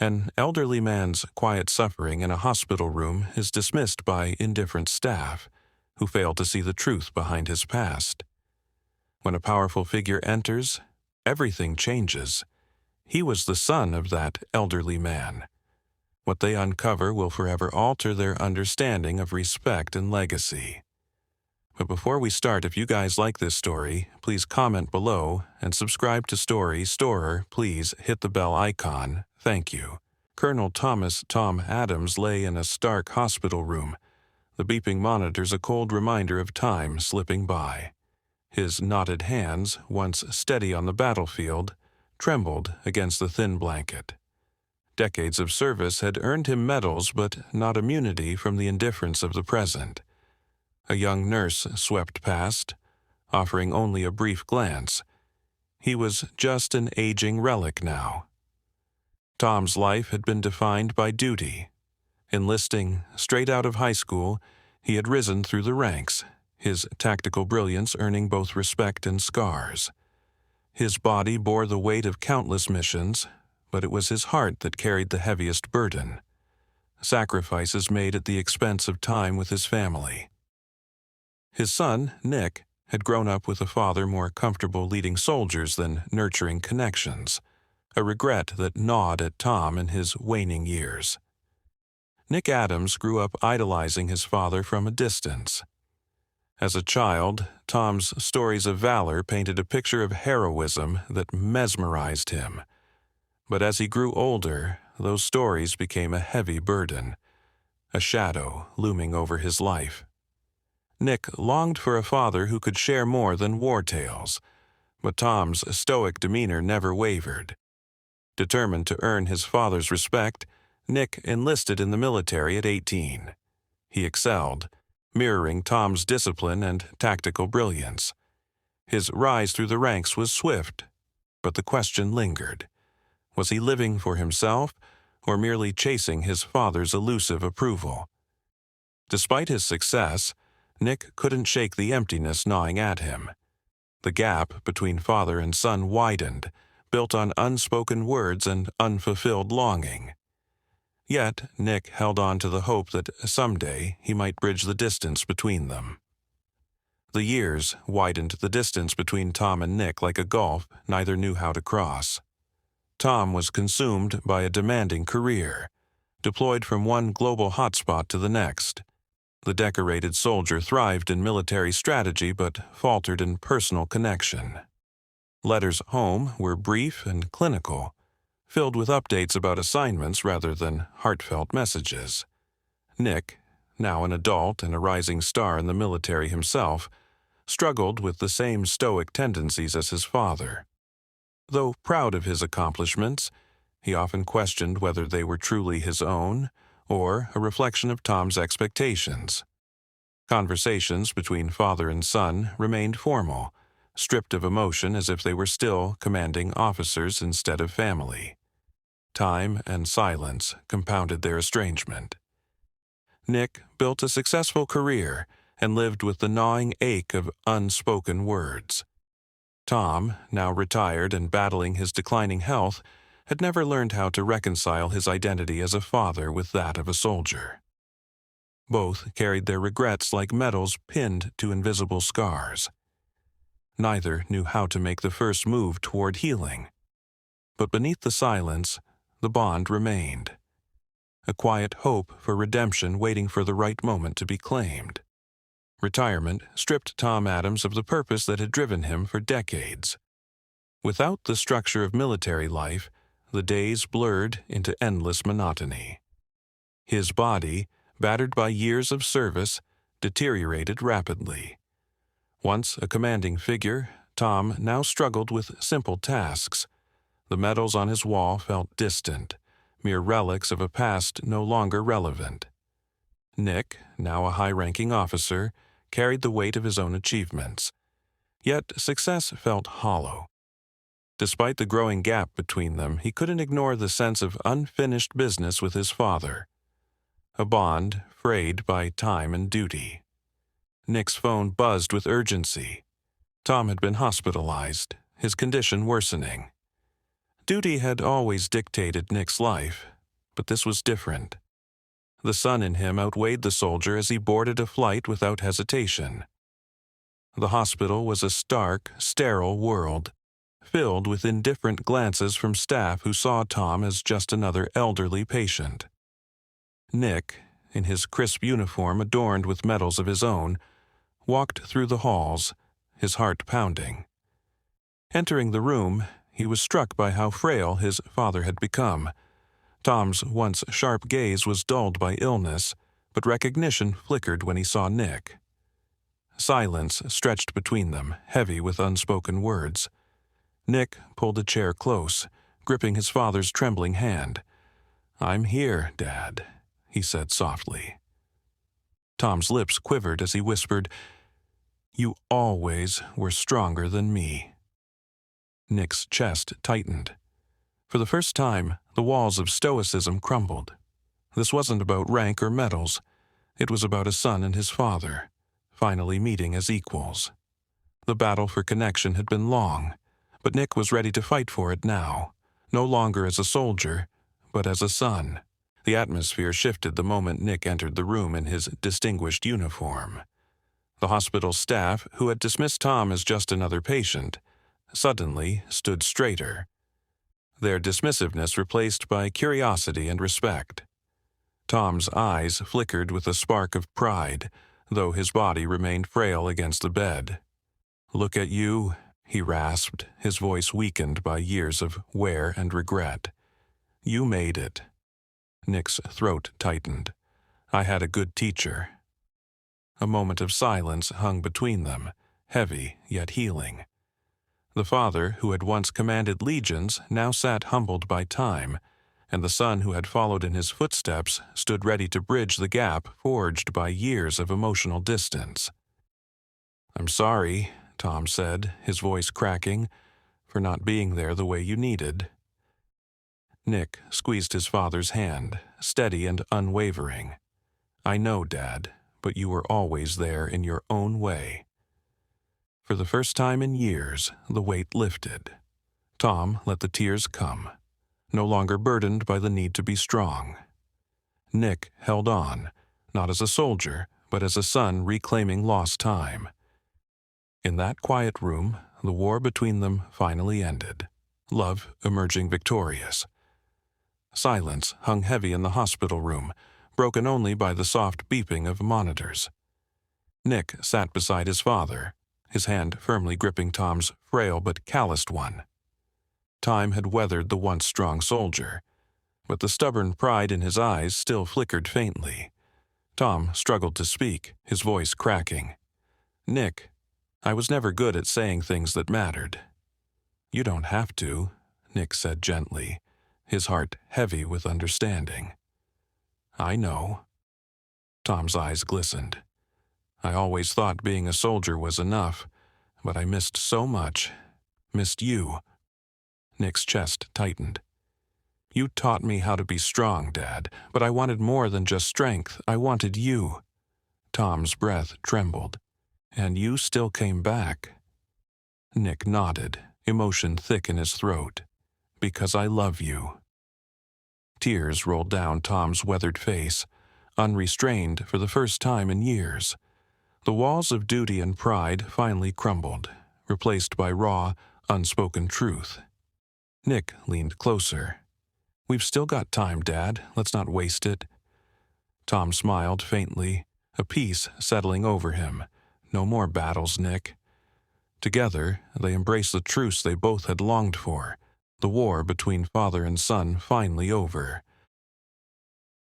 An elderly man's quiet suffering in a hospital room is dismissed by indifferent staff who fail to see the truth behind his past. When a powerful figure enters, everything changes. He was the son of that elderly man. What they uncover will forever alter their understanding of respect and legacy. But before we start, if you guys like this story, please comment below and subscribe to Story Storer. Please hit the bell icon. Thank you. Colonel Thomas "Tom" Adams lay in a stark hospital room, the beeping monitors a cold reminder of time slipping by. His knotted hands, once steady on the battlefield, trembled against the thin blanket. Decades of service had earned him medals, but not immunity from the indifference of the present. A young nurse swept past, offering only a brief glance. He was just an aging relic now. Tom's life had been defined by duty. Enlisting straight out of high school, he had risen through the ranks, his tactical brilliance earning both respect and scars. His body bore the weight of countless missions, but it was his heart that carried the heaviest burden. Sacrifices made at the expense of time with his family. His son, Nick, had grown up with a father more comfortable leading soldiers than nurturing connections, a regret that gnawed at Tom in his waning years. Nick Adams grew up idolizing his father from a distance. As a child, Tom's stories of valor painted a picture of heroism that mesmerized him. But as he grew older, those stories became a heavy burden, a shadow looming over his life. Nick longed for a father who could share more than war tales, but Tom's stoic demeanor never wavered. Determined to earn his father's respect, Nick enlisted in the military at 18. He excelled, mirroring Tom's discipline and tactical brilliance. His rise through the ranks was swift, but the question lingered. Was he living for himself, or merely chasing his father's elusive approval? Despite his success, Nick couldn't shake the emptiness gnawing at him. The gap between father and son widened, built on unspoken words and unfulfilled longing. Yet Nick held on to the hope that someday he might bridge the distance between them. The years widened the distance between Tom and Nick like a gulf neither knew how to cross. Tom was consumed by a demanding career, deployed from one global hotspot to the next. The decorated soldier thrived in military strategy but faltered in personal connection. Letters home were brief and clinical, filled with updates about assignments rather than heartfelt messages. Nick, now an adult and a rising star in the military himself, struggled with the same stoic tendencies as his father. Though proud of his accomplishments, he often questioned whether they were truly his own or a reflection of Tom's expectations. Conversations between father and son remained formal, stripped of emotion as if they were still commanding officers instead of family. Time and silence compounded their estrangement. Nick built a successful career and lived with the gnawing ache of unspoken words. Tom, now retired and battling his declining health, had never learned how to reconcile his identity as a father with that of a soldier. Both carried their regrets like medals pinned to invisible scars. Neither knew how to make the first move toward healing. But beneath the silence, the bond remained. A quiet hope for redemption waiting for the right moment to be claimed. Retirement stripped Tom Adams of the purpose that had driven him for decades. Without the structure of military life, the days blurred into endless monotony. His body, battered by years of service, deteriorated rapidly. Once a commanding figure, Tom now struggled with simple tasks. The medals on his wall felt distant, mere relics of a past no longer relevant. Nick, now a high-ranking officer, carried the weight of his own achievements. Yet success felt hollow. Despite the growing gap between them, he couldn't ignore the sense of unfinished business with his father. A bond frayed by time and duty. Nick's phone buzzed with urgency. Tom had been hospitalized, his condition worsening. Duty had always dictated Nick's life, but this was different. The son in him outweighed the soldier as he boarded a flight without hesitation. The hospital was a stark, sterile world, filled with indifferent glances from staff who saw Tom as just another elderly patient. Nick, in his crisp uniform adorned with medals of his own, walked through the halls, his heart pounding. Entering the room, he was struck by how frail his father had become. Tom's once sharp gaze was dulled by illness, but recognition flickered when he saw Nick. Silence stretched between them, heavy with unspoken words. Nick pulled a chair close, gripping his father's trembling hand. "I'm here, Dad," he said softly. Tom's lips quivered as he whispered, "You always were stronger than me." Nick's chest tightened. For the first time, the walls of stoicism crumbled. This wasn't about rank or medals. It was about a son and his father, finally meeting as equals. The battle for connection had been long, but Nick was ready to fight for it now, no longer as a soldier, but as a son. The atmosphere shifted the moment Nick entered the room in his distinguished uniform. The hospital staff, who had dismissed Tom as just another patient, suddenly stood straighter, their dismissiveness replaced by curiosity and respect. Tom's eyes flickered with a spark of pride, though his body remained frail against the bed. "Look at you," he rasped, his voice weakened by years of wear and regret. "You made it." Nick's throat tightened. "I had a good teacher." A moment of silence hung between them, heavy yet healing. The father, who had once commanded legions, now sat humbled by time, and the son who had followed in his footsteps stood ready to bridge the gap forged by years of emotional distance. "I'm sorry," Tom said, his voice cracking, "for not being there the way you needed." Nick squeezed his father's hand, steady and unwavering. "I know, Dad, but you were always there in your own way." For the first time in years, the weight lifted. Tom let the tears come, no longer burdened by the need to be strong. Nick held on, not as a soldier, but as a son reclaiming lost time. In that quiet room, the war between them finally ended, love emerging victorious. Silence hung heavy in the hospital room, broken only by the soft beeping of monitors. Nick sat beside his father, his hand firmly gripping Tom's frail but calloused one. Time had weathered the once strong soldier, but the stubborn pride in his eyes still flickered faintly. Tom struggled to speak, his voice cracking. "Nick, I was never good at saying things that mattered." "You don't have to," Nick said gently, his heart heavy with understanding. "I know." Tom's eyes glistened. "I always thought being a soldier was enough, but I missed so much. Missed you." Nick's chest tightened. "You taught me how to be strong, Dad, but I wanted more than just strength. I wanted you." Tom's breath trembled. "And you still came back." Nick nodded, emotion thick in his throat. "Because I love you." Tears rolled down Tom's weathered face, unrestrained for the first time in years. The walls of duty and pride finally crumbled, replaced by raw, unspoken truth. Nick leaned closer. "We've still got time, Dad. Let's not waste it." Tom smiled faintly, a peace settling over him. "No more battles, Nick." Together, they embraced the truce they both had longed for, the war between father and son finally over.